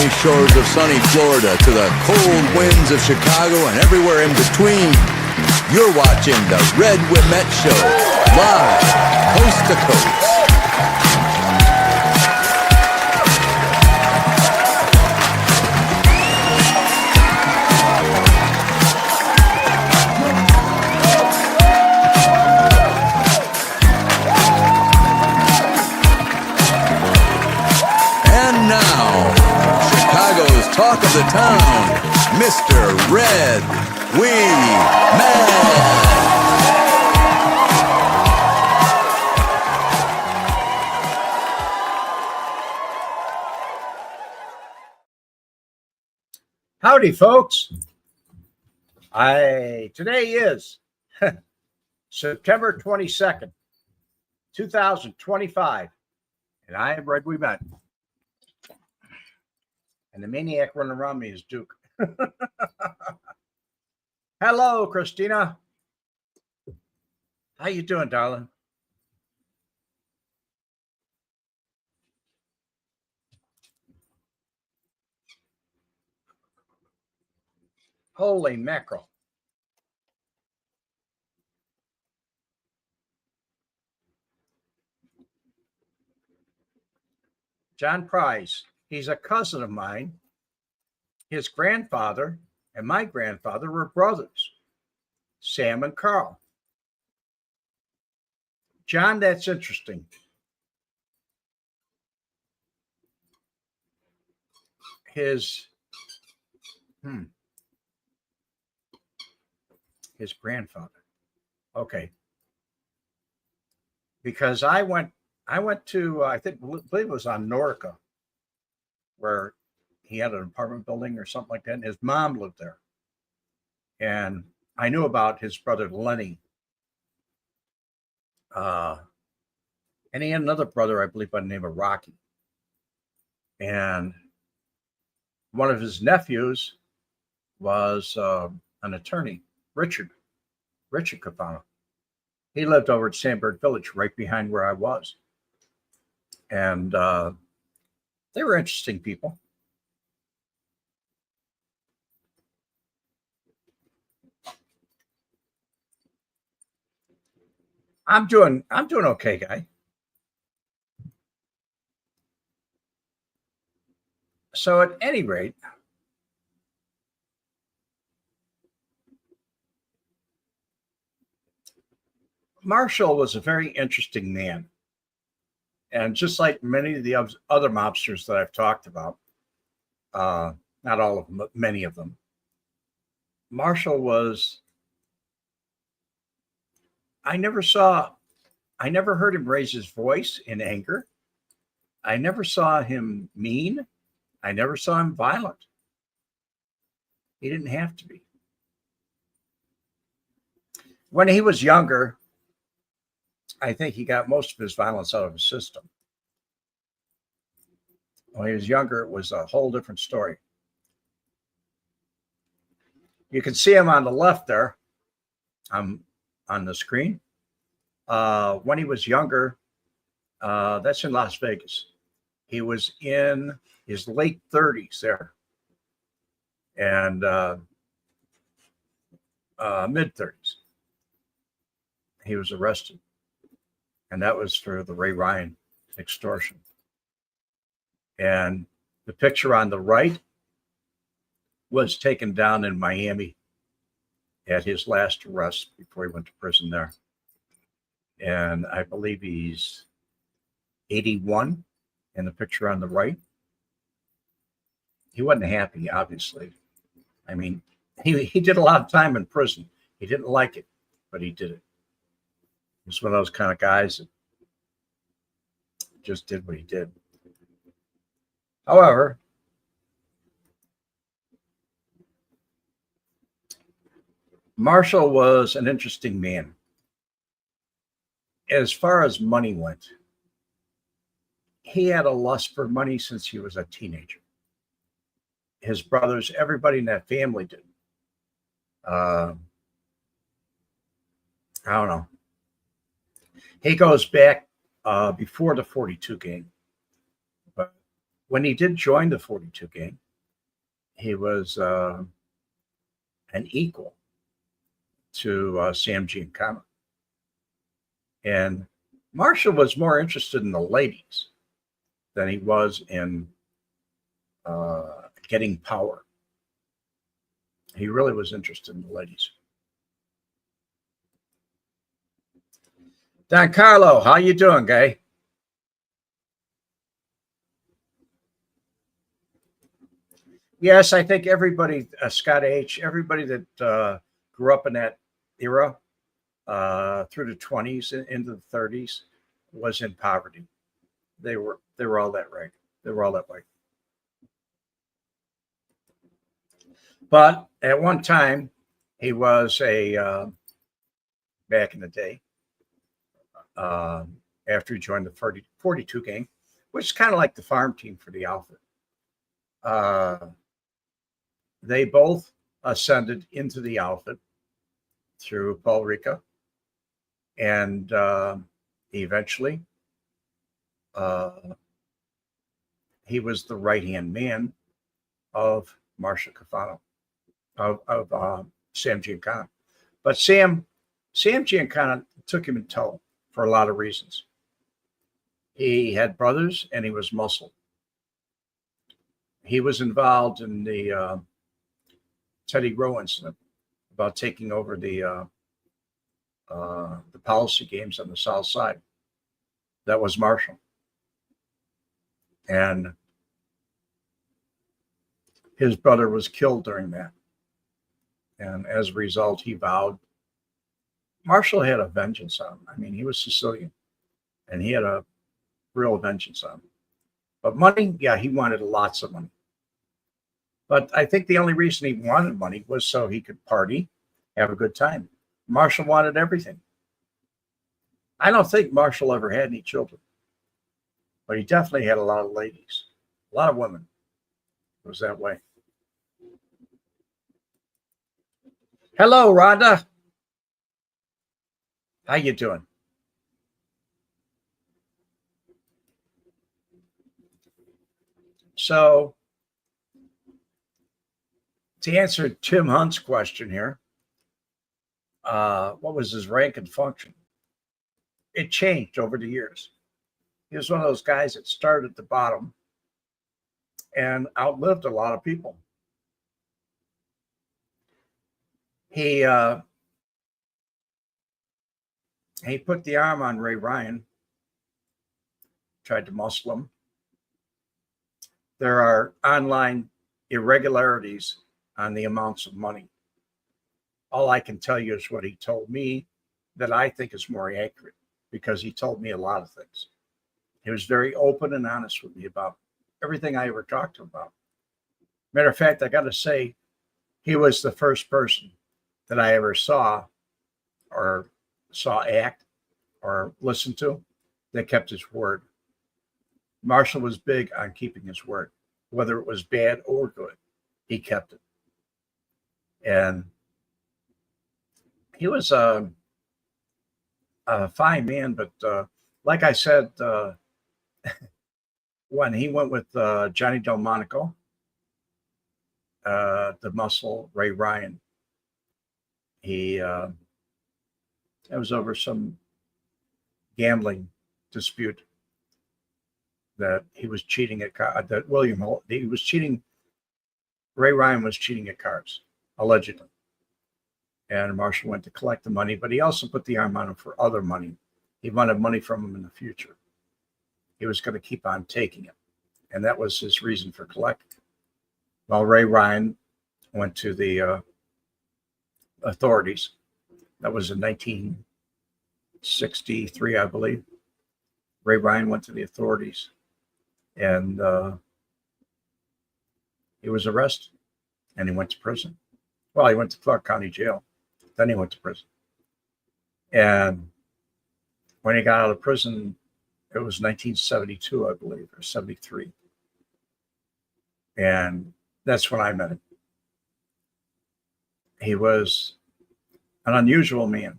balmy shores of sunny Florida to the cold winds of Chicago and everywhere in between. You're watching the Red Wimet Show, live, coast to coast. And now, Chicago's talk of the town, Mr. Red Wimet. Howdy, folks. Today is September 22nd, 2025, and I am Red Wimet. And the maniac running around me is Duke. Hello, Christina. How you doing, darling? Holy mackerel. John Price. He's a cousin of mine. His grandfather and my grandfather were brothers, Sam and Carl. John, that's interesting. His grandfather. Okay. Because I went to, I believe it was on Norica, where he had an apartment building or something like that. And his mom lived there. And I knew about his brother, Lenny. And he had another brother, I believe, by the name of Rocky. And one of his nephews was an attorney, Richard Caifano. He lived over at Sandburg Village, right behind where I was. And they were interesting people. I'm doing okay, guy. So at any rate, Marshall was a very interesting man. And just like many of the other mobsters that I've talked about, not all of them, but many of them, Marshall was, I never heard him raise his voice in anger. I never saw him mean. I never saw him violent. He didn't have to be. When he was younger, I think he got most of his violence out of his system. When he was younger, it was a whole different story. You can see him on the left there. I'm on the screen. When he was younger, that's in Las Vegas. He was in his late 30s there, and mid 30s. He was arrested. And that was for the Ray Ryan extortion. And the picture on the right was taken down in Miami at his last arrest before he went to prison there. And I believe he's 81 in the picture on the right. He wasn't happy, obviously. I mean, he did a lot of time in prison. He didn't like it, but he did it. He's one of those kind of guys that just did what he did. However, Marshall was an interesting man. As far as money went, he had a lust for money since he was a teenager. His brothers, everybody in that family did. I don't know. He goes back before the 42 game. But When he did join the 42 gang, he was an equal to Sam Giancana. And Marshall was more interested in the ladies than he was in getting power. He really was interested in the ladies. Don Carlo, how you doing, guy? Yes, I think everybody, Scott H., everybody that grew up in that era through the 20s into the 30s was in poverty. They were all that right. They were all that way. But at one time, he was back in the day, after he joined the 42 gang, which is kind of like the farm team for the outfit. They both ascended into the outfit through Paul Ricca, and eventually he was the right-hand man of Marshall Caifano, of Sam Giancana. But Sam Giancana took him in tow for a lot of reasons. He had brothers, and he was muscle. He was involved in the Teddy Rowe incident about taking over the policy games on the South Side. That was Marshall. And his brother was killed during that. And as a result, he vowed. Marshall had a vengeance on him. I mean, he was Sicilian, and he had a real vengeance on him. But money, yeah, he wanted lots of money. But I think the only reason he wanted money was so he could party, have a good time. Marshall wanted everything. I don't think Marshall ever had any children, but he definitely had a lot of ladies, a lot of women. It was that way. Hello, Rhonda. How you doing? So, to answer Tim Hunt's question here, what was his rank and function? It changed over the years. He was one of those guys that started at the bottom and outlived a lot of people. He put the arm on Ray Ryan, tried to muscle him. There are online irregularities on the amounts of money. All I can tell you is what he told me that I think is more accurate, because he told me a lot of things. He was very open and honest with me about everything I ever talked to him about. Matter of fact, I got to say, he was the first person that I ever saw act or listened to that kept his word. Marshall was big on keeping his word, whether it was bad or good. He kept it. And he was a fine man, but like I said, when he went with Johnny Delmonico, the muscle Ray Ryan, it was over some gambling dispute that he was cheating at that he was cheating. Ray Ryan was cheating at cards, allegedly. And Marshall went to collect the money, but he also put the arm on him for other money. He wanted money from him in the future. He was going to keep on taking it. And that was his reason for collecting. Well, Ray Ryan went to the authorities. That was in 1963, I believe. Ray Ryan went to the authorities, and he was arrested, and he went to prison. Well, he went to Clark County Jail. Then he went to prison. And when he got out of prison, it was 1972, I believe, or 73. And that's when I met him. He was an unusual man.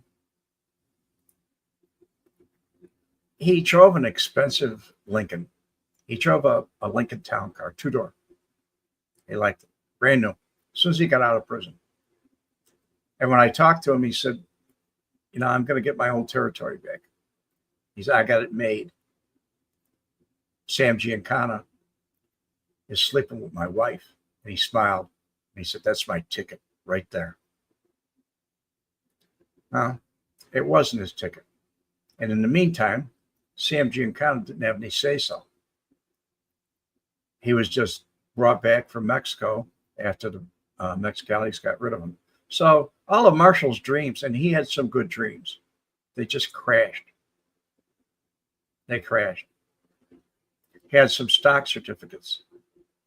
He drove an expensive Lincoln. He drove a Lincoln Town car, two-door. He liked it, brand new, as soon as he got out of prison. And when I talked to him, he said, I'm going to get my old territory back. He said, I got it made. Sam Giancana is sleeping with my wife. And he smiled. And he said, that's my ticket right there. Well, it wasn't his ticket. And in the meantime, Sam Giancana didn't have any say-so. He was just brought back from Mexico after the Mexicali's got rid of him. So all of Marshall's dreams, and he had some good dreams, they just crashed. They crashed. He had some stock certificates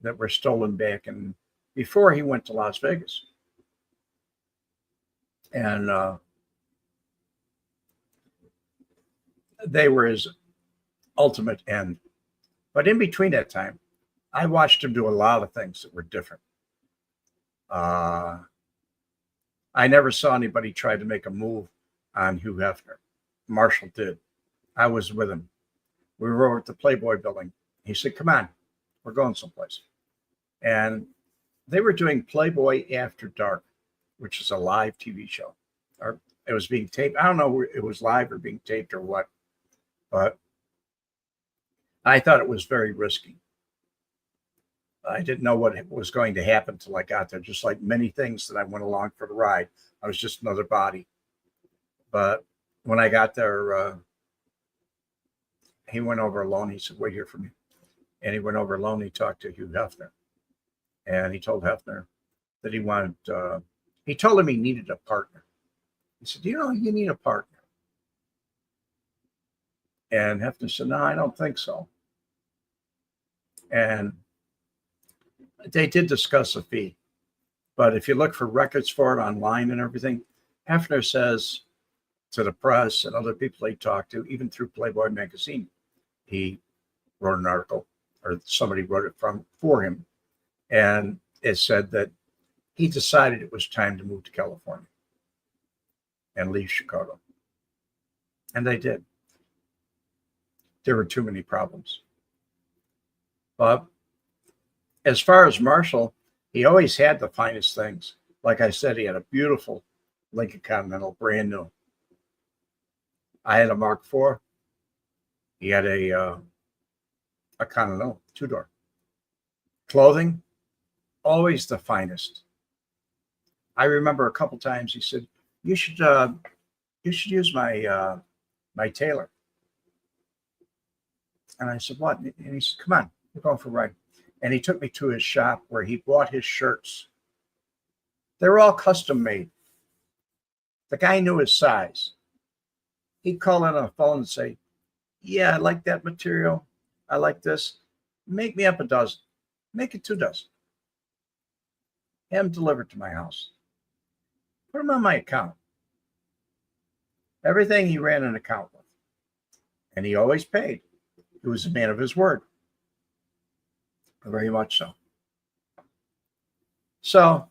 that were stolen back and before he went to Las Vegas. And they were his ultimate end. But in between that time, I watched him do a lot of things that were different. I never saw anybody try to make a move on Hugh Hefner. Marshall did. I was with him. We were over at the Playboy building. He said, come on, we're going someplace. And they were doing Playboy After Dark, which is a live TV show. Or it was being taped. I don't know if it was live or being taped or what. But I thought it was very risky. I didn't know what was going to happen till I got there. Just like many things that I went along for the ride, I was just another body. But when I got there, he went over alone. He said, wait here for me. And he went over alone. He talked to Hugh Hefner. And he told Hefner that he told him he needed a partner. He said, you need a partner. And Hefner said, no, I don't think so. And they did discuss a fee. But if you look for records for it online and everything, Hefner says to the press and other people he talked to, even through Playboy magazine, he wrote an article, or somebody wrote it for him. And it said that he decided it was time to move to California and leave Chicago. And they did. There were too many problems. But as far as Marshall, he always had the finest things. Like I said, he had a beautiful Lincoln Continental, brand new. I had a Mark IV. He had a Continental, two-door. Clothing, always the finest. I remember a couple times he said, "You should use my tailor." And I said, "What?" And he said, "Come on, we're going for a ride." And he took me to his shop where he bought his shirts. They were all custom made. The guy knew his size. He'd call in on a phone and say, "Yeah, I like that material. I like this. Make me up a dozen. Make it 2 dozen. Have them delivered to my house. Put them on my account." Everything he ran an account with. And he always paid. He was a man of his word. Very much so. So,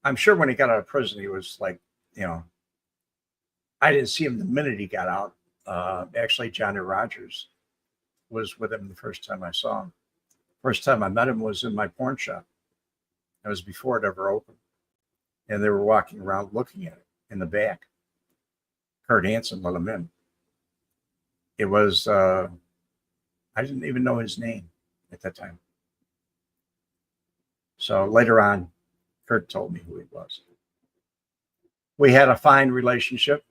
I'm sure when he got out of prison, he was like, I didn't see him the minute he got out. Actually, Johnny Rogers was with him the first time I saw him. First time I met him was in my porn shop. It was before it ever opened. And they were walking around looking at it in the back. Kurt Hansen let him in. It was, I didn't even know his name at that time. So later on, Kurt told me who he was. We had a fine relationship.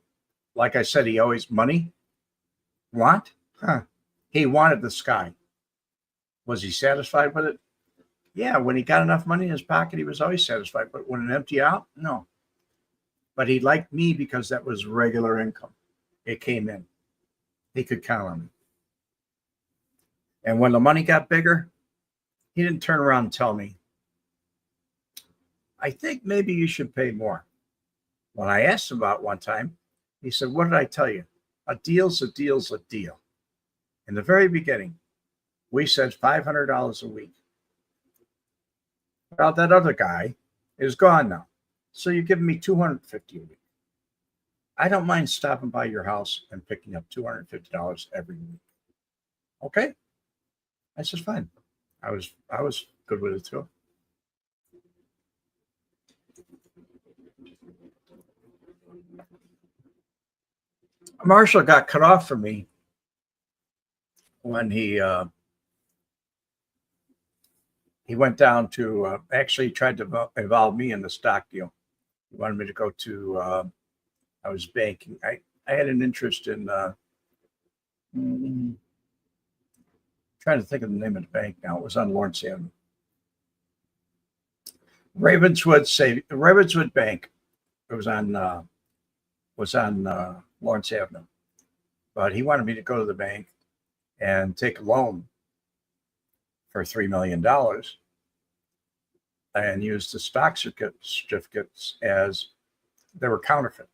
Like I said, he always, money? Want? He wanted the sky. Was he satisfied with it? Yeah, when he got enough money in his pocket, he was always satisfied. But when it emptied out, no. But he liked me because that was regular income. It came in. He could count on me. And when the money got bigger, he didn't turn around and tell me, "I think maybe you should pay more." When I asked him about one time, he said, "What did I tell you? A deal's a deal's a deal." In the very beginning, we said $500 a week. Well, that other guy is gone now. So you're giving me $250 a week. I don't mind stopping by your house and picking up $250 every week. Okay? I said, fine. I was good with it too. Marshall got cut off from me when he went down to actually tried to involve me in the stock deal. He wanted me to go to I was banking. I had an interest in trying to think of the name of the bank now. It was on Lawrence Avenue. Ravenswood Bank. It was on Lawrence Avenue. But he wanted me to go to the bank and take a loan for $3 million and use the stock certificates as they were counterfeit.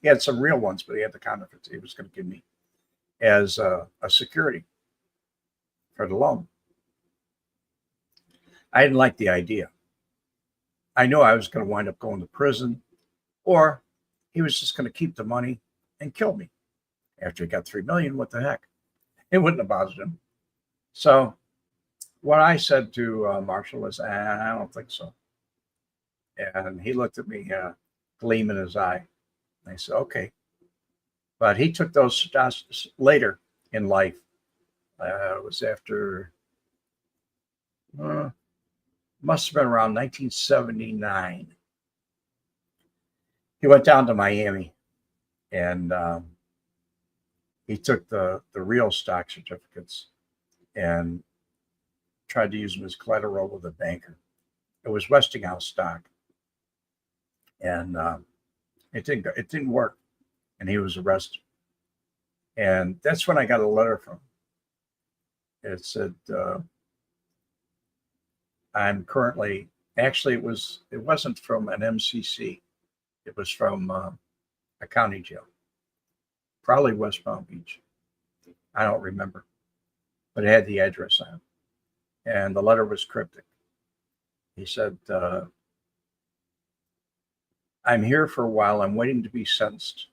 He had some real ones, but he had the counterfeits he was going to give me as a security for the loan. I didn't like the idea. I knew I was going to wind up going to prison, or he was just going to keep the money and kill me. After he got $3 million, what the heck? It wouldn't have bothered him. So what I said to Marshall was, I don't think so. And he looked at me, gleam in his eye. And I said, okay. But he took those shots later in life. It was after, must have been around 1979. He went down to Miami and he took the real stock certificates and tried to use them as collateral with a banker. It was Westinghouse stock. And it didn't work. And he was arrested. And that's when I got a letter from him. It said, I'm currently, actually it wasn't from an MCC. It was from a county jail, probably West Palm Beach. I don't remember, but it had the address on it. And the letter was cryptic. He said, I'm here for a while. I'm waiting to be sentenced.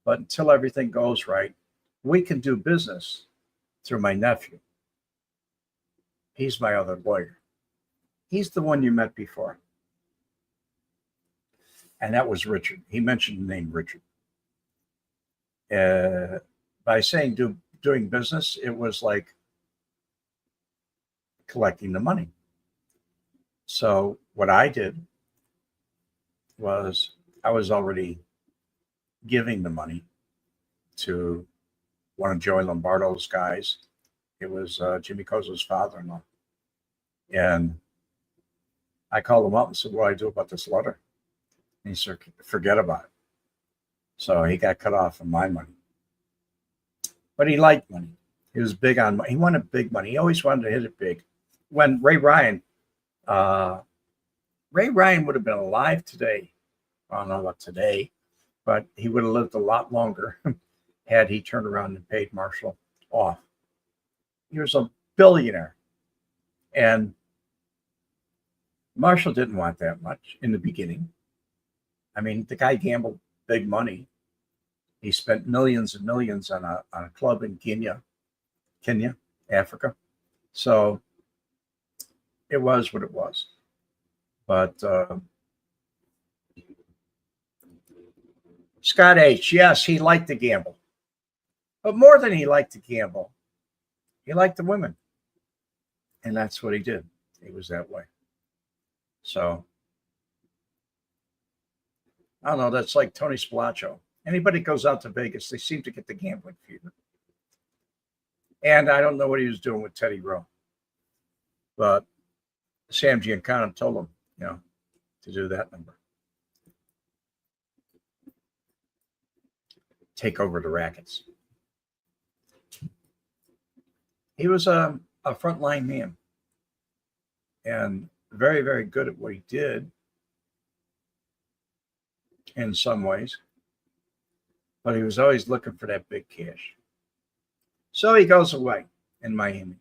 But until everything goes right, we can do business through my nephew. He's my other lawyer. He's the one you met before. And that was Richard. He mentioned the name Richard. By saying doing business, it was like collecting the money. So what I did was I was already giving the money to one of Joey Lombardo's guys. It was Jimmy Kozo's father-in-law. And I called him up and said, what do I do about this letter? And he said, forget about it. So he got cut off from my money. But he liked money. He was big on money. He wanted big money. He always wanted to hit it big. When Ray Ryan would have been alive today. I don't know about today, but he would have lived a lot longer had he turned around and paid Marshall off. He was a billionaire. And Marshall didn't want that much in the beginning. I mean, the guy gambled big money. He spent millions and millions on a club in Kenya, Africa. So it was what it was. But Scott H., yes, he liked to gamble. But more than he liked to gamble, he liked the women. And that's what he did. He was that way. So, I don't know. That's like Tony Spilaccio. Anybody goes out to Vegas, they seem to get the gambling fever. And I don't know what he was doing with Teddy Rowe. But Sam Giancana told him, to do that number. Take over the rackets. He was a frontline man and very, very good at what he did in some ways, but he was always looking for that big cash. So he goes away in Miami.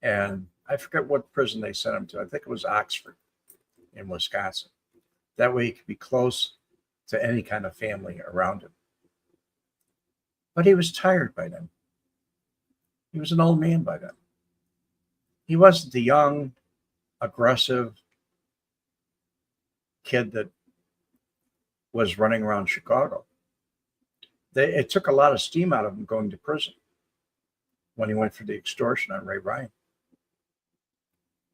And I forget what prison they sent him to. I think it was Oxford in Wisconsin. That way he could be close to any kind of family around him. But he was tired by then. He was an old man by then. He wasn't the young, aggressive kid that was running around Chicago. It took a lot of steam out of him going to prison when he went for the extortion on Ray Ryan.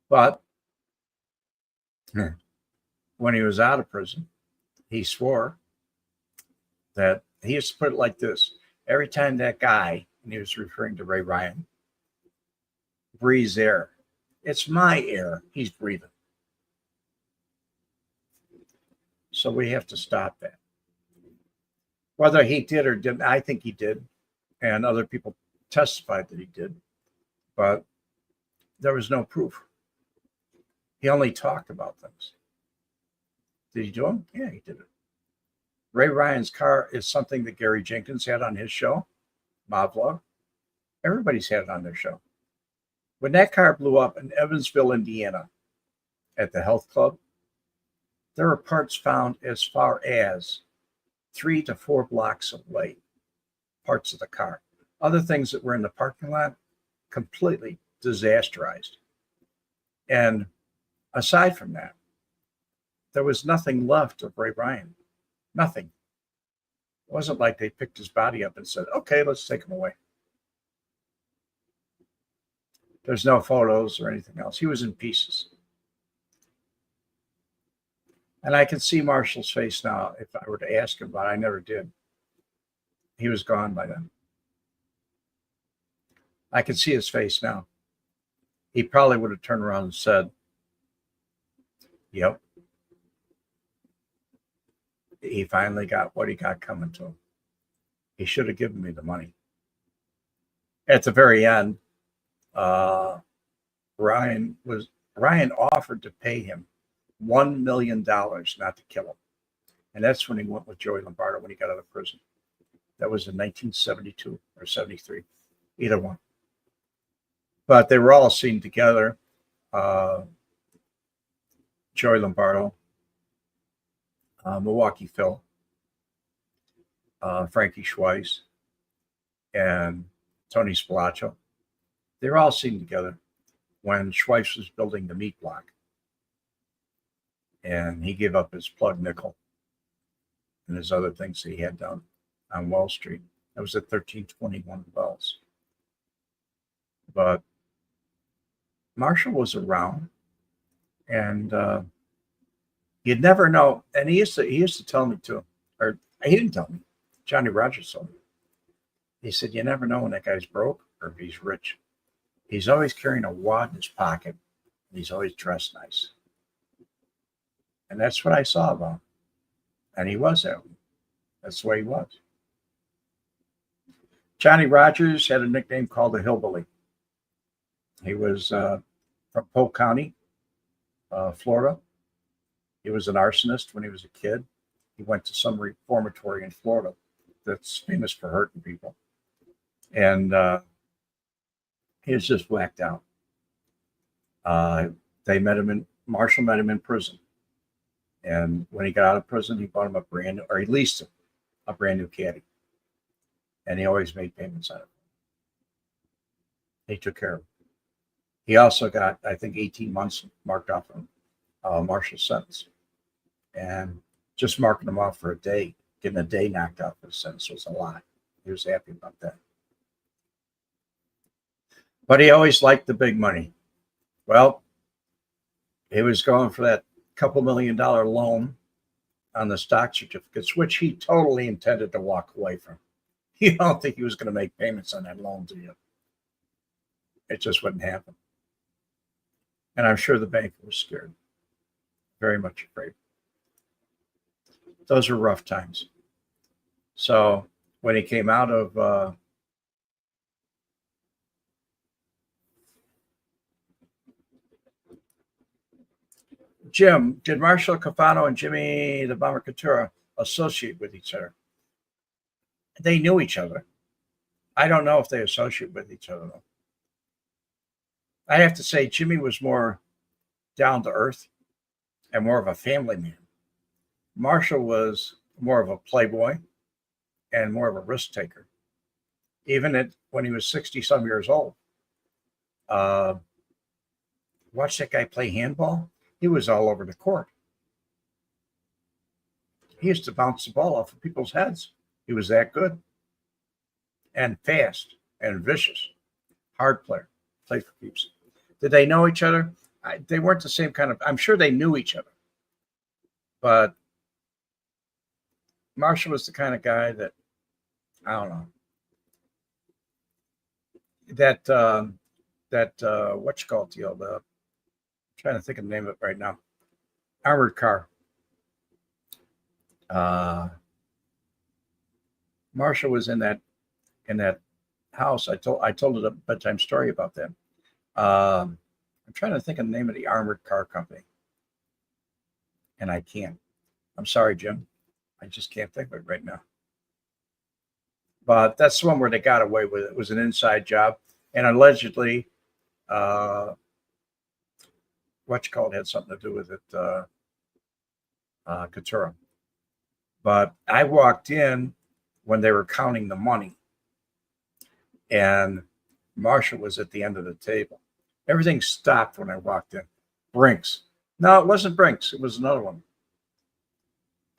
But when he was out of prison, he swore that he used to put it like this. Every time that guy, and he was referring to Ray Ryan, breathes air, it's my air he's breathing. So we have to stop that. Whether he did or didn't, I think he did. And other people testified that he did. But there was no proof. He only talked about things. Did he do them? Yeah, he did it. Ray Ryan's car is something that Gary Jenkins had on his show, Mob Vlog. Everybody's had it on their show. When that car blew up in Evansville, Indiana, at the health club, there were parts found as far as 3 to 4 blocks away, parts of the car. Other things that were in the parking lot, completely disasterized. And aside from that, there was nothing left of Ray Ryan. Nothing. It wasn't like they picked his body up and said, okay, let's take him away. There's no photos or anything else. He was in pieces. And I can see Marshall's face now if I were to ask him, but I never did. He was gone by then. I can see his face now. He probably would have turned around and said, yep. He finally got what he got coming to him. He should have given me the money. At the very end, Ryan offered to pay him $1 million not to kill him. And that's when he went with Joey Lombardo when he got out of prison. That was in 1972 or 73, either one. But they were all seen together. Joey Lombardo, Milwaukee Phil, Frankie Schweiss, and Tony Spilaccio. They were all seen together when Schweiss was building the meat block. And he gave up his plug nickel and his other things that he had done on Wall Street. That was at 1321 Wells. But Marshall was around, and you'd never know. And he used to tell me too, or he didn't tell me. Johnny Rogers told me. He said, "You never know when that guy's broke or if he's rich. He's always carrying a wad in his pocket, and he's always dressed nice." And that's what I saw about him. And he was that way. That's the way he was. Johnny Rogers had a nickname called the Hillbilly. He was from Polk County, Florida. He was an arsonist when he was a kid. He went to some reformatory in Florida that's famous for hurting people. And he was just whacked out. Marshall met him in prison. And when he got out of prison, he bought him he leased him a brand new caddy. And he always made payments on it. He took care of him. He also got, I think, 18 months marked off on Marshall's sentence. And just marking him off for a day, getting a day knocked off his sentence was a lot. He was happy about that. But he always liked the big money. Well, he was going for that couple $1 million loan on the stock certificates, which he totally intended to walk away from. You don't think he was going to make payments on that loan, do you? It just wouldn't happen. And I'm sure the bank was scared, very much afraid. Those were rough times. So when he came out of Jim, did Marshall Caifano and Jimmy the Bomber Couture associate with each other? They knew each other. I don't know if they associate with each other, though. I have to say Jimmy was more down to earth and more of a family man. Marshall was more of a playboy and more of a risk taker. even when he was 60 some years old. Watch that guy play handball. He was all over the court. He used to bounce the ball off of people's heads. He was that good and fast and vicious. Hard player. Played for keeps. Did they know each other? They weren't the same kind of. I'm sure they knew each other, but Marshall was the kind of guy that I don't know. That what you call it, deal? I'm trying to think of the name of it right now. Armored car. Marshall was in that house. I told a bedtime story about that. I'm trying to think of the name of the armored car company, and I can't. I'm sorry, Jim. I just can't think of it right now. But that's the one where they got away with it. It was an inside job, and allegedly, what you call it had something to do with it, Couture. But I walked in when they were counting the money, and Marshall was at the end of the table. Everything stopped when I walked in. Brinks. No, it wasn't Brinks. It was another one.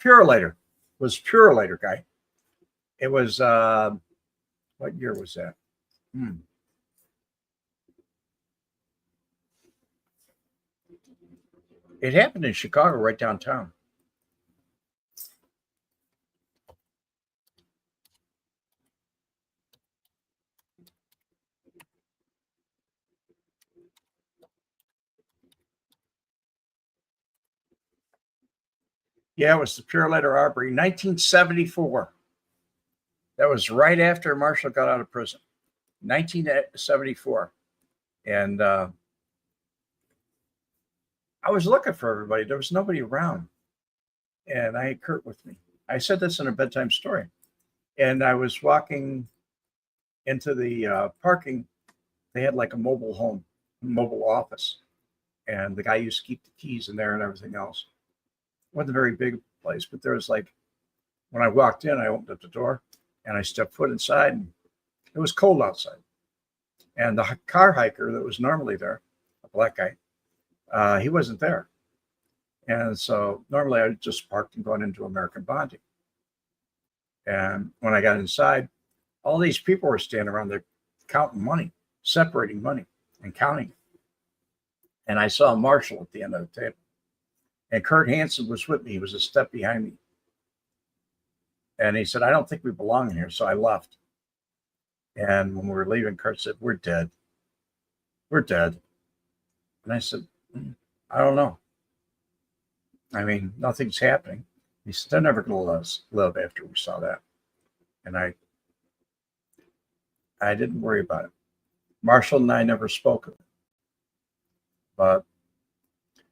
Purelator. It was Purelator guy. It was, what year was that? It happened in Chicago, right downtown. Yeah, it was the Purelator robbery, 1974. That was right after Marshall got out of prison, 1974. And I was looking for everybody. There was nobody around. And I had Kurt with me. I said this in a bedtime story. And I was walking into the parking. They had like a mobile office. And the guy used to keep the keys in there and everything else. It wasn't a very big place, but there was like, when I walked in, I opened up the door and I stepped foot inside, and it was cold outside. And the car hiker that was normally there, a black guy, he wasn't there. And so normally I just parked and gone into American Bonding. And when I got inside, all these people were standing around there counting money, separating money and counting it. And I saw Marshall at the end of the table. And Kurt Hansen was with me. He was a step behind me. And he said, I don't think we belong here. So I left. And when we were leaving, Kurt said, we're dead. We're dead. And I said, I don't know. I mean, nothing's happening. He said, they're never going to let us live after we saw that. And I didn't worry about it. Marshall and I never spoke of it. But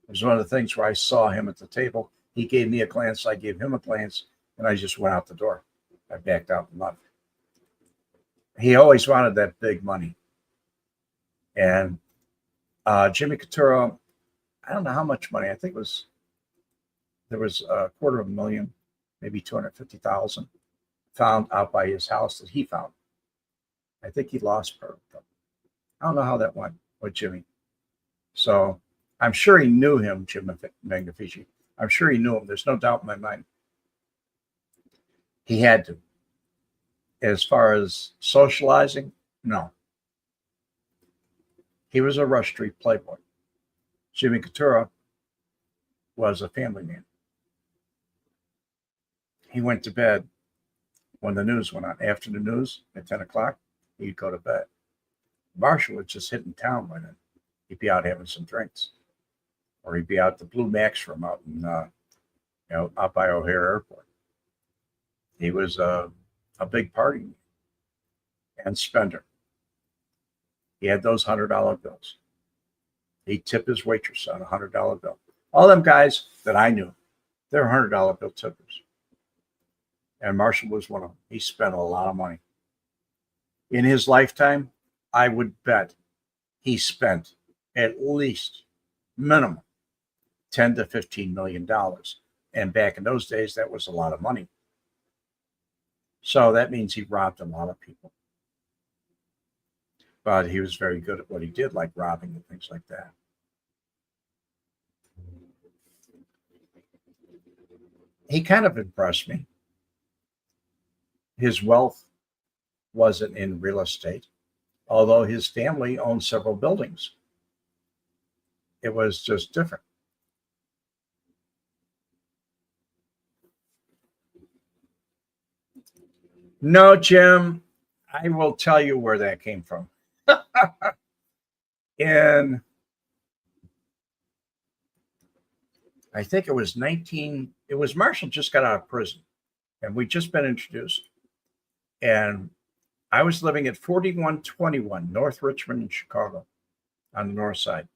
it was one of the things where I saw him at the table. He gave me a glance. I gave him a glance. And I just went out the door. I backed out and left. He always wanted that big money. And Jimmy Couture, I don't know how much money. I think there was $250,000, maybe 250,000 found out by his house that he found. I think he lost part of it. I don't know how that went with Jimmy. So I'm sure he knew him, Jim Magnifici. I'm sure he knew him. There's no doubt in my mind. He had to. As far as socializing, no. He was a Rush Street playboy. Jimmy Couture was a family man. He went to bed when the news went on. After the news at 10 o'clock, he'd go to bed. Marshall was just hitting town by then. He'd be out having some drinks. Or he'd be out the Blue Max room out in, out by O'Hare Airport. He was a big party and spender. He had those $100 bills. He'd tip his waitress on a $100 bill. All them guys that I knew, they're $100 bill tippers. And Marshall was one of them. He spent a lot of money. In his lifetime, I would bet he spent at least minimum $10 to $15 million. And back in those days, that was a lot of money. So that means he robbed a lot of people. but he was very good at what he did, like robbing and things like that. He kind of impressed me. His wealth wasn't in real estate, although his family owned several buildings. It was just different. No, Jim, I will tell you where that came from. And I think it was Marshall just got out of prison, and we'd just been introduced. And I was living at 4121 North Richmond in Chicago on the north side,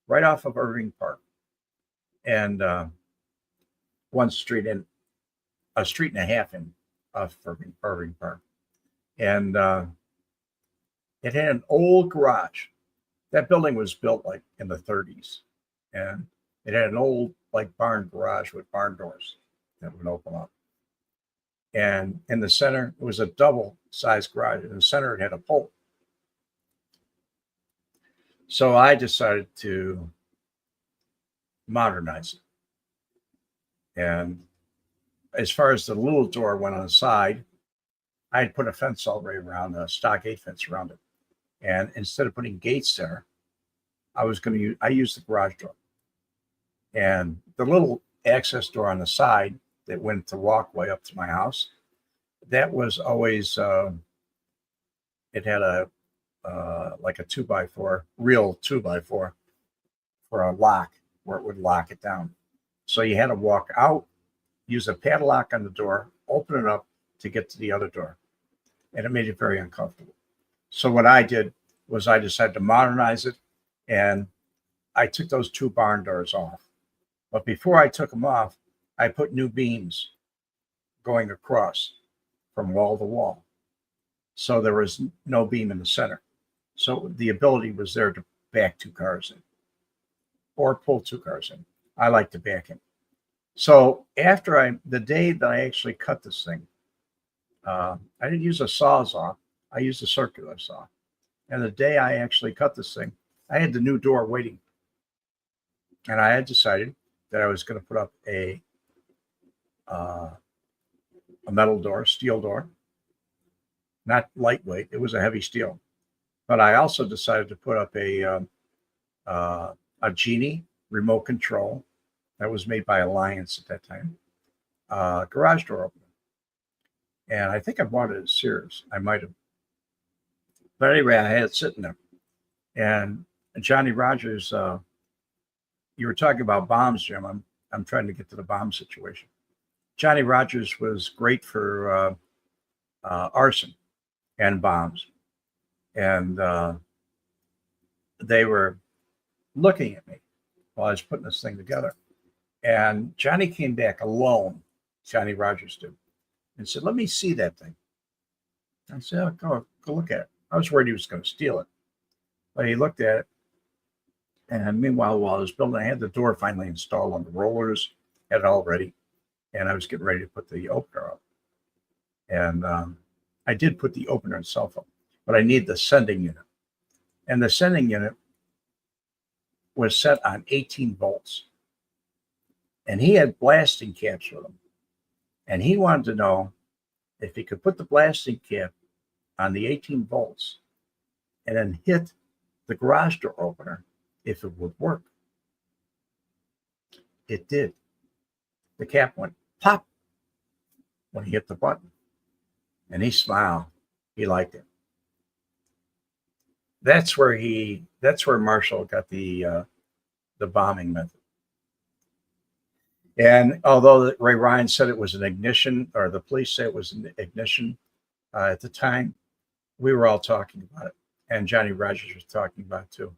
right off of Irving Park. And one street in, a street and a half in off Irving Park. And it had an old garage. That building was built like in the 30s. And it had an old like barn garage with barn doors that would open up. And in the center, it was a double-sized garage. In the center, it had a pole. So I decided to modernize it. And as far as the little door went on the side, I had put a fence all the way around, a stockade fence around it. And instead of putting gates there, I used the garage door. And the little access door on the side that went the walkway up to my house, that was always, it had a, like a 2x4, real 2x4 for a lock where it would lock it down. So you had to walk out, use a padlock on the door, open it up to get to the other door. And it made it very uncomfortable. So what I did was I decided to modernize it, and I took those two barn doors off. But before I took them off, I put new beams going across from wall to wall. So there was no beam in the center. So the ability was there to back two cars in or pull two cars in. I like to back in. So the day that I actually cut this thing, I didn't use a sawzall. I used a circular saw. And the day I actually cut this thing, I had the new door waiting. And I had decided that I was going to put up a metal door, steel door, not lightweight. It was a heavy steel. But I also decided to put up a Genie remote control that was made by Alliance at that time, garage door opener. And I think I bought it at Sears. I might have. But anyway, I had it sitting there. And Johnny Rogers, you were talking about bombs, Jim. I'm trying to get to the bomb situation. Johnny Rogers was great for arson and bombs. And they were looking at me while I was putting this thing together. And Johnny came back alone, Johnny Rogers did, and said, "Let me see that thing." I said, "Oh, go look at it." I was worried he was going to steal it. But he looked at it. And meanwhile, while I was building, I had the door finally installed on the rollers, had it all ready. And I was getting ready to put the opener up. And I did put the opener itself up, but I need the sending unit. And the sending unit was set on 18 volts. And he had blasting caps with him. And he wanted to know if he could put the blasting cap on the 18 volts and then hit the garage door opener, if it would work. It did. The cap went pop when he hit the button. And he smiled. He liked it. That's where Marshall got the bombing method. And although Ray Ryan said it was an ignition, or the police say it was an ignition at the time, we were all talking about it. And Johnny Rogers was talking about it too.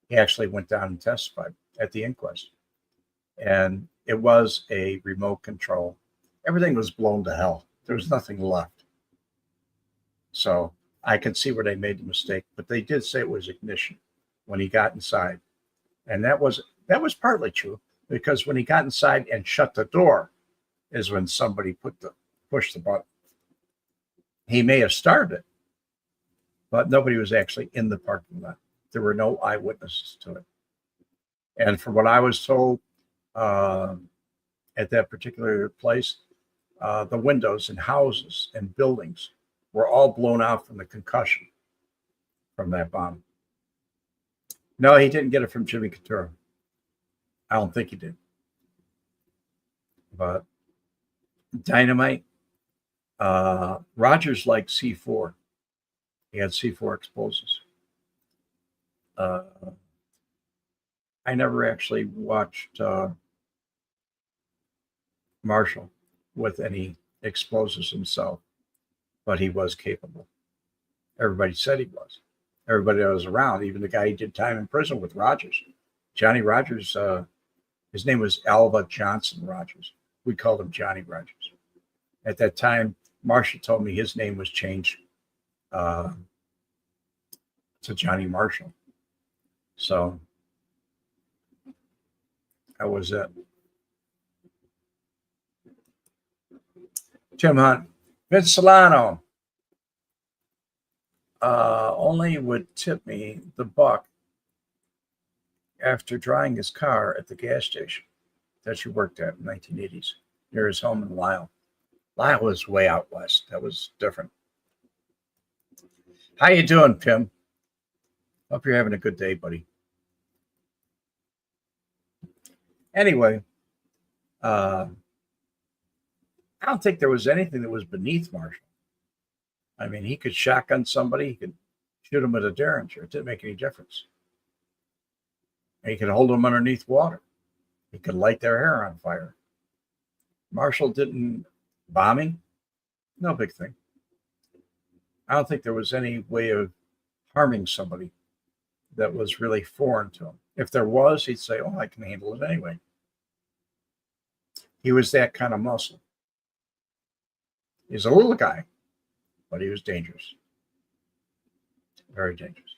He actually went down and testified at the inquest. And it was a remote control. Everything was blown to hell. There was nothing left. So I can see where they made the mistake, but they did say it was ignition when he got inside. And that was partly true, because when he got inside and shut the door is when somebody pushed the button. He may have started it, but nobody was actually in the parking lot. There were no eyewitnesses to it. And from what I was told, at that particular place, the windows in houses and buildings were all blown out from the concussion from that bomb. No, he didn't get it from Jimmy Couture. I don't think he did. But dynamite, Rogers liked C4. He had C4 explosives. I never actually watched Marshall with any explosives himself, but he was capable. Everybody said he was. Everybody that was around, even the guy he did time in prison with, Rogers. Johnny Rogers, his name was Alva Johnson Rogers. We called him Johnny Rogers. At that time, Marshall told me his name was changed to Johnny Marshall. So that was it. Tim Hunt, Vince Solano only would tip me the buck after drying his car at the gas station that she worked at in the 1980s near his home in Lisle. Lisle was way out west. That was different. How you doing, Pim? Hope you're having a good day, buddy. Anyway, I don't think there was anything that was beneath Marshall. I mean, he could shotgun somebody. He could shoot him with a Derringer. It didn't make any difference. He could hold them underneath water. He could light their hair on fire. Marshall didn't bombing. No big thing. I don't think there was any way of harming somebody that was really foreign to him. If there was, he'd say, oh, I can handle it anyway. He was that kind of muscle. He's a little guy, but he was dangerous. Very dangerous.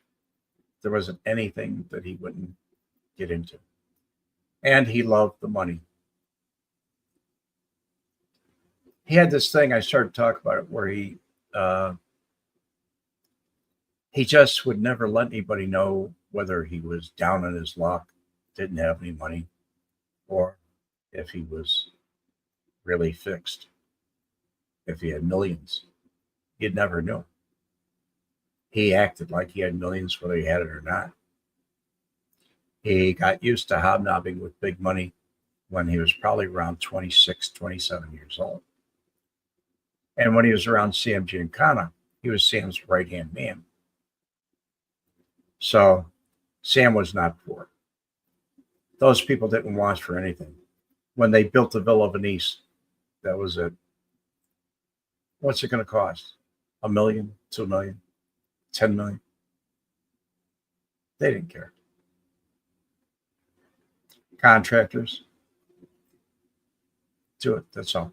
There wasn't anything that he wouldn't get into. And he loved the money. He had this thing, I started to talk about it, where he just would never let anybody know whether he was down on his luck, didn't have any money, or if he was really fixed. If he had millions, you'd never know. He acted like he had millions whether he had it or not. He got used to hobnobbing with big money when he was probably around 26, 27 years old. And when he was around Sam Giancana, he was Sam's right-hand man. So Sam was not poor. Those people didn't want for anything. When they built the Villa Venice, that was it. What's it going to cost? $1 million, $2 million, $10 million? They didn't care. Contractors, do it. That's all.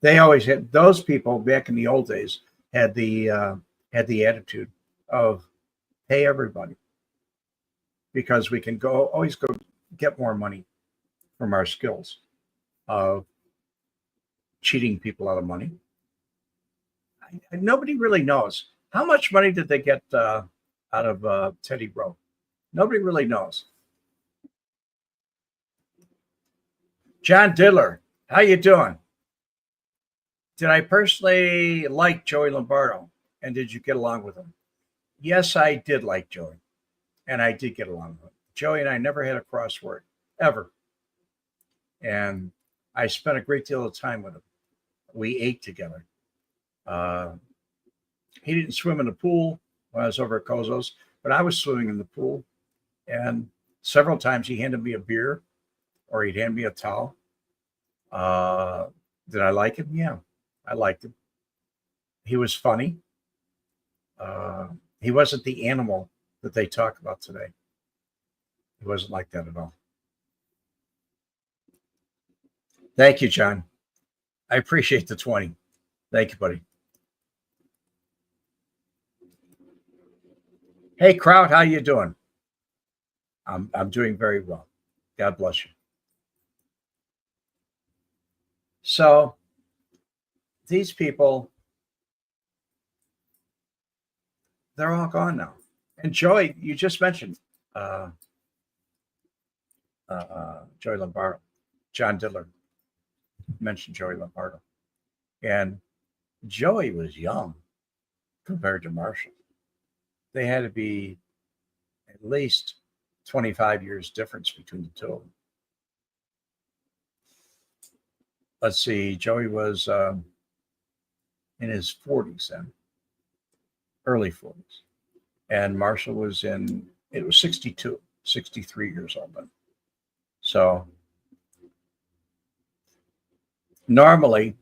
They always had, those people back in the old days had the attitude of pay everybody, because we can always go get more money from our skills of cheating people out of money. Nobody really knows. How much money did they get out of Teddy Rowe? Nobody really knows. John Diddler, how you doing? Did I personally like Joey Lombardo, and did you get along with him? Yes, I did like Joey, and I did get along with him. Joey and I never had a crossword, ever. And I spent a great deal of time with him. We ate together. He didn't swim in the pool when I was over at Kozo's, but I was swimming in the pool. And several times he handed me a beer or he'd hand me a towel. Did I like him? Yeah, I liked him. He was funny. He wasn't the animal that they talk about today. He wasn't like that at all. Thank you, John. I appreciate the 20. Thank you, buddy. Hey, Kraut, how you doing? I'm doing very well. God bless you. So these people they're all gone now. And Joey, you just mentioned Joey Lombardo. John Diddler mentioned Joey Lombardo. And Joey was young compared to Marshall. They had to be at least 25 years difference between the two of them. Let's see, Joey was in his 40s then, early 40s. And Marshall was it was 62, 63 years old then. So normally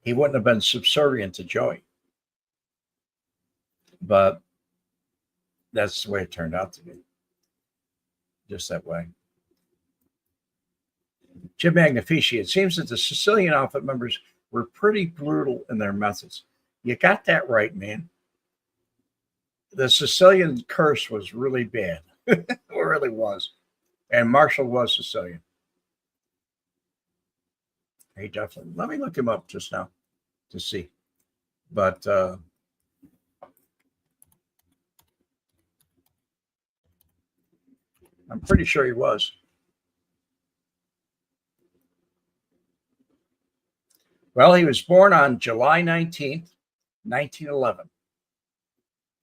he wouldn't have been subservient to Joey. But that's the way it turned out to be. Just that way. Jim Magnifici, it seems that the Sicilian outfit members were pretty brutal in their methods. You got that right, man. The Sicilian curse was really bad. It really was. And Marshall was Sicilian. He definitely. Let me look him up just now to see. But I'm pretty sure he was. Well, he was born on July 19th, 1911.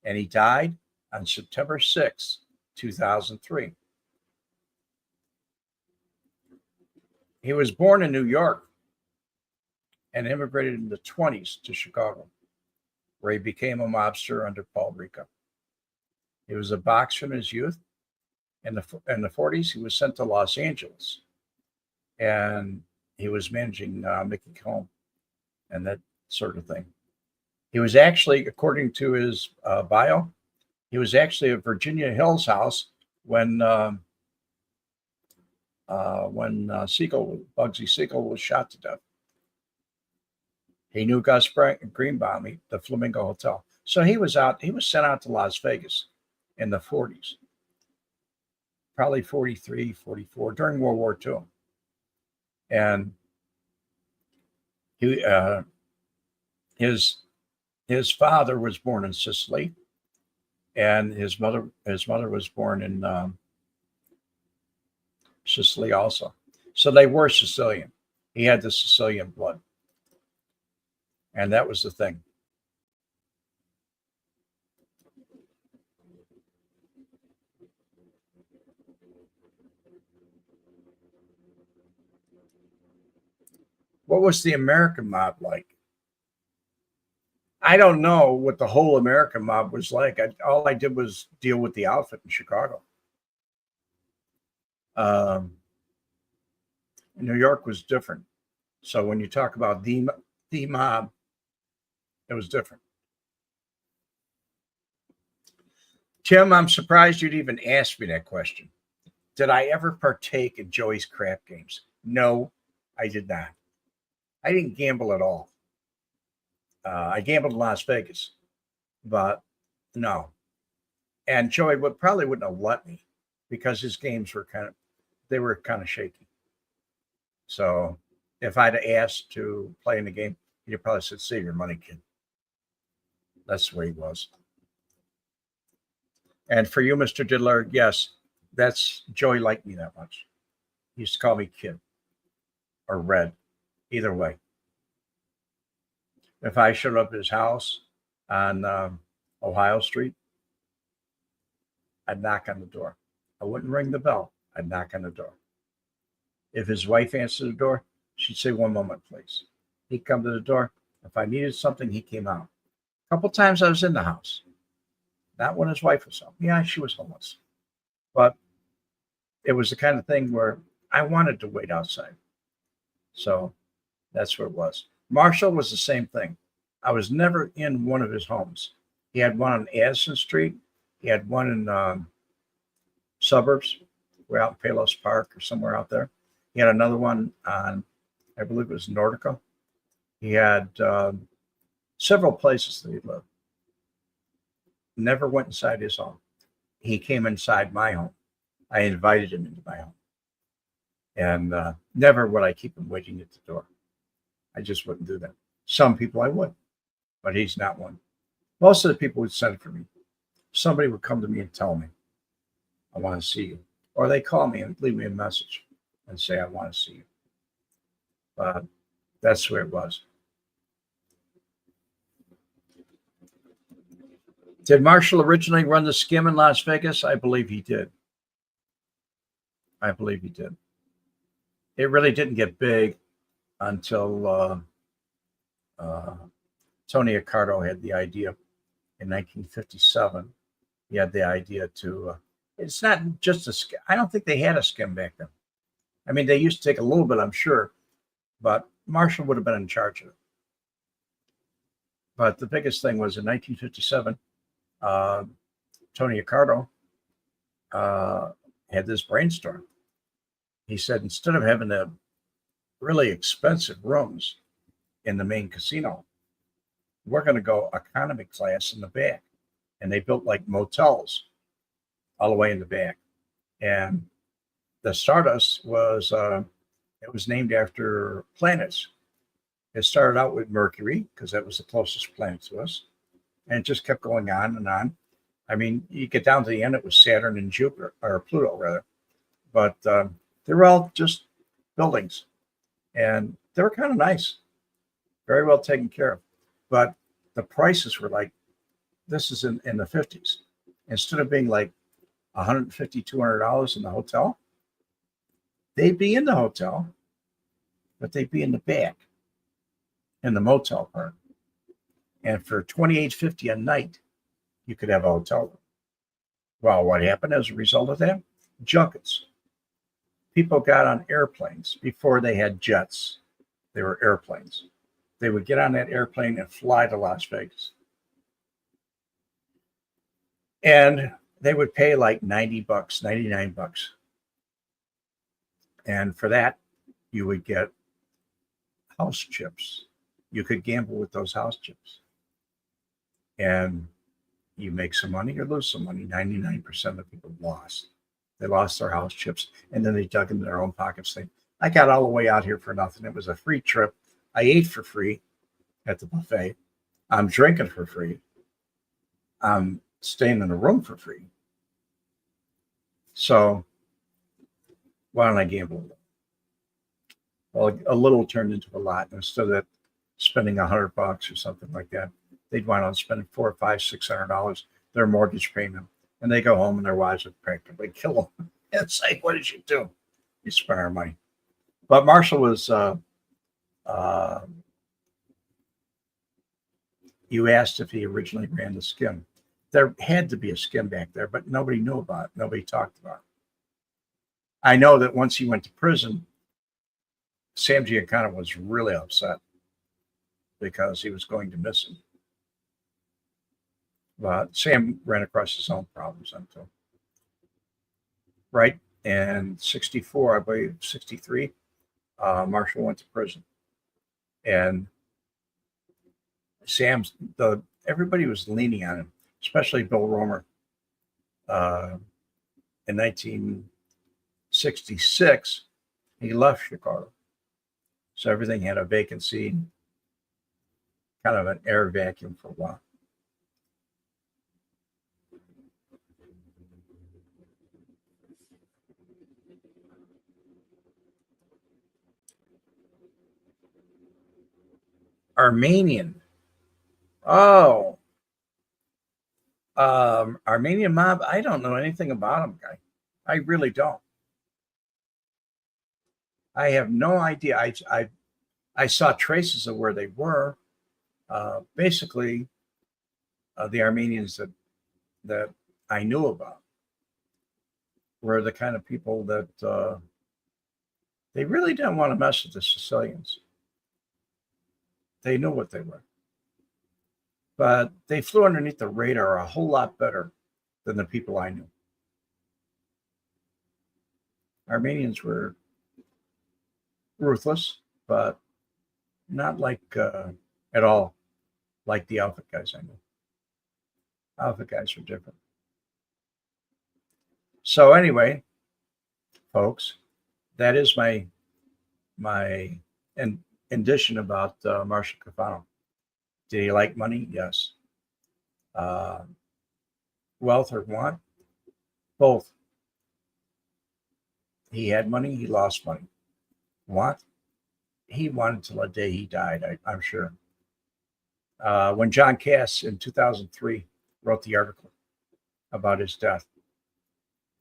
And he died on September 6th, 2003. He was born in New York and immigrated in the 20s to Chicago, where he became a mobster under Paul Ricca. He was a boxer in his youth. In the 40s, he was sent to Los Angeles, and he was managing Mickey Cohen and that sort of thing. He was actually, according to his bio, he was actually at Virginia Hill's house when Bugsy Siegel was shot to death. He knew Gus Greenbaum, the Flamingo Hotel. So he was sent out to Las Vegas in the 40s, probably 43, 44, during World War II. And his father was born in Sicily, and his mother was born in Sicily also. So they were Sicilian. He had the Sicilian blood. And that was the thing. What was the American mob like? I don't know what the whole American mob was like. All I did was deal with the outfit in Chicago. New York was different. So when you talk about the mob, it was different. Tim, I'm surprised you'd even ask me that question. Did I ever partake in Joey's crap games? No, I did not. I didn't gamble at all. I gambled in Las Vegas, but no. And Joey probably wouldn't have let me because his games were kind of shaky. So if I'd asked to play in the game, he'd probably said, "Save your money, kid." That's the way he was. And for you, Mr. Diddler, yes, that's Joey liked me that much. He used to call me kid or Red, either way. If I showed up at his house on Ohio Street, I'd knock on the door. I wouldn't ring the bell. I'd knock on the door. If his wife answered the door, she'd say, "One moment, please." He'd come to the door. If I needed something, he came out. A couple times I was in the house. Not when his wife was home. Yeah, she was homeless. But it was the kind of thing where I wanted to wait outside. So that's what it was. Marshall was the same thing. I was never in one of his homes. He had one on Addison Street. He had one in suburbs. We're out in Palos Park or somewhere out there. He had another one on, I believe it was Nordica. He had several places that he lived. Never went inside his home. He came inside my home. I invited him into my home. And never would I keep him waiting at the door. I just wouldn't do that. Some people I would, but he's not one. Most of the people would send for me. somebody would come to me and tell me, I want to see you. Or they call me and leave me a message and say, I want to see you. But that's where it was. Did Marshall originally run the skim in Las Vegas? I believe he did. I believe he did. It really didn't get big until Tony Accardo had the idea in 1957. He had the idea to, it's not just a skim. I don't think they had a skim back then. I mean, they used to take a little bit, I'm sure, but Marshall would have been in charge of it. But the biggest thing was in 1957, Tony Accardo had this brainstorm. He said, instead of having the really expensive rooms in the main casino, we're going to go economy class in the back. And they built like motels all the way in the back. And the Stardust was, it was named after planets. It started out with Mercury, because that was the closest planet to us. And it just kept going on and on. I mean, you get down to the end, it was Saturn and Jupiter, or Pluto, rather. But they were all just buildings. And they were kind of nice, very well taken care of. But the prices were like, this is in the 50s. Instead of being like $150, $200 in the hotel, they'd be in the hotel, but they'd be in the back, in the motel part. And for $28.50 a night, you could have a hotel room. Well, what happened as a result of that? Junkets. People got on airplanes before they had jets. They were airplanes. They would get on that airplane and fly to Las Vegas. And they would pay like $90, $99. And for that, you would get house chips. You could gamble with those house chips. And you make some money or lose some money. 99% of people lost. They lost their house chips, and then they dug into their own pockets. Saying, I got all the way out here for nothing. It was a free trip. I ate for free at the buffet. I'm drinking for free. I'm staying in a room for free. So why don't I gamble? Well, a little turned into a lot. Instead of spending $100 or something like that, they'd wind up spending $400, $500, $600, their mortgage payment. And they go home and their wives would practically kill them and say, what did you do? You spent our money. But Marshall was, you asked if he originally ran the skim. There had to be a skim back there, but nobody knew about it. Nobody talked about it. I know that once he went to prison, Sam Giancana was really upset because he was going to miss him. But Sam ran across his own problems until, right? And 64, I believe, 63, Marshall went to prison. And everybody was leaning on him, especially Bill Romer. In 1966, he left Chicago. So everything had a vacancy, kind of an air vacuum for a while. Armenian. Oh. Armenian mob. I don't know anything about him, guy. I really don't. I have no idea. I saw traces of where they were. Basically, the Armenians that I knew about were the kind of people that they really didn't want to mess with the Sicilians. They knew what they were. But they flew underneath the radar a whole lot better than the people I knew. Armenians were ruthless, but not like at all like the Alpha guys I knew. Alpha guys were different. So anyway, folks, that is my addition about Marshall Caifano. Did he like money? Yes. wealth or want? Both. He had money, he lost money. Want? He wanted till the day he died, I'm sure. When John Cass in 2003 wrote the article about his death,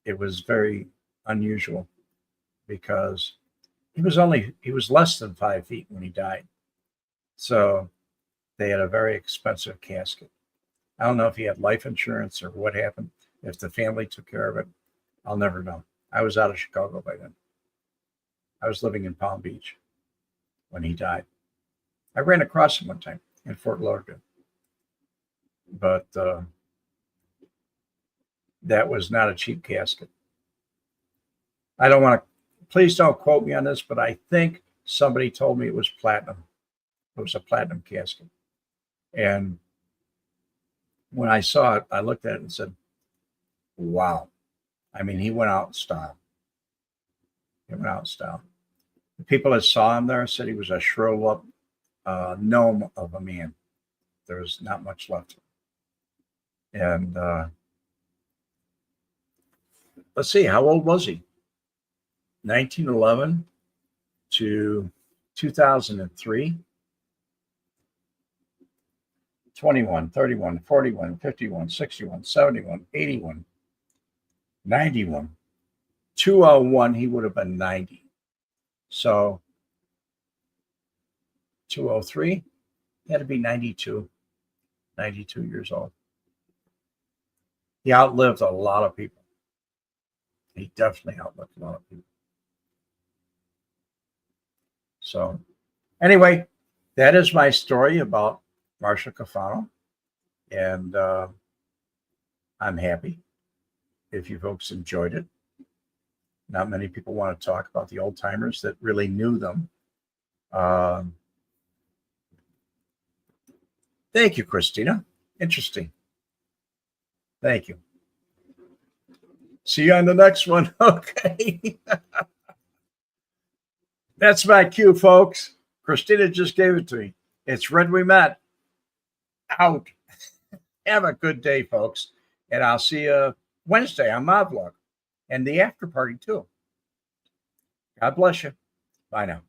it was very unusual because he was less than 5 feet when he died. So they had a very expensive casket. I don't know if he had life insurance or what happened, if the family took care of it. I'll never know. I was out of Chicago by then. I was living in Palm Beach when he died. I ran across him one time in Fort Lauderdale. But that was not a cheap casket. I don't want to, please don't quote me on this, but I think somebody told me it was platinum. It was a platinum casket. And when I saw it, I looked at it and said, wow. I mean, he went out in style. He went out in style. The people that saw him there said he was a shriveled up gnome of a man. There was not much left. And let's see, how old was he? 1911 to 2003. 21, 31, 41, 51, 61, 71, 81, 91. 201, he would have been 90. So 203, he had to be 92 years old. He outlived a lot of people. He definitely outlived a lot of people. So anyway, that is my story about Marshall Caifano. And I'm happy if you folks enjoyed it. Not many people want to talk about the old timers that really knew them. Thank you, Christina. Interesting. Thank you. See you on the next one. Okay. That's my cue, folks. Christina just gave it to me. It's Red We Met. Out. Have a good day, folks. And I'll see you Wednesday on my vlog and the after party, too. God bless you. Bye now.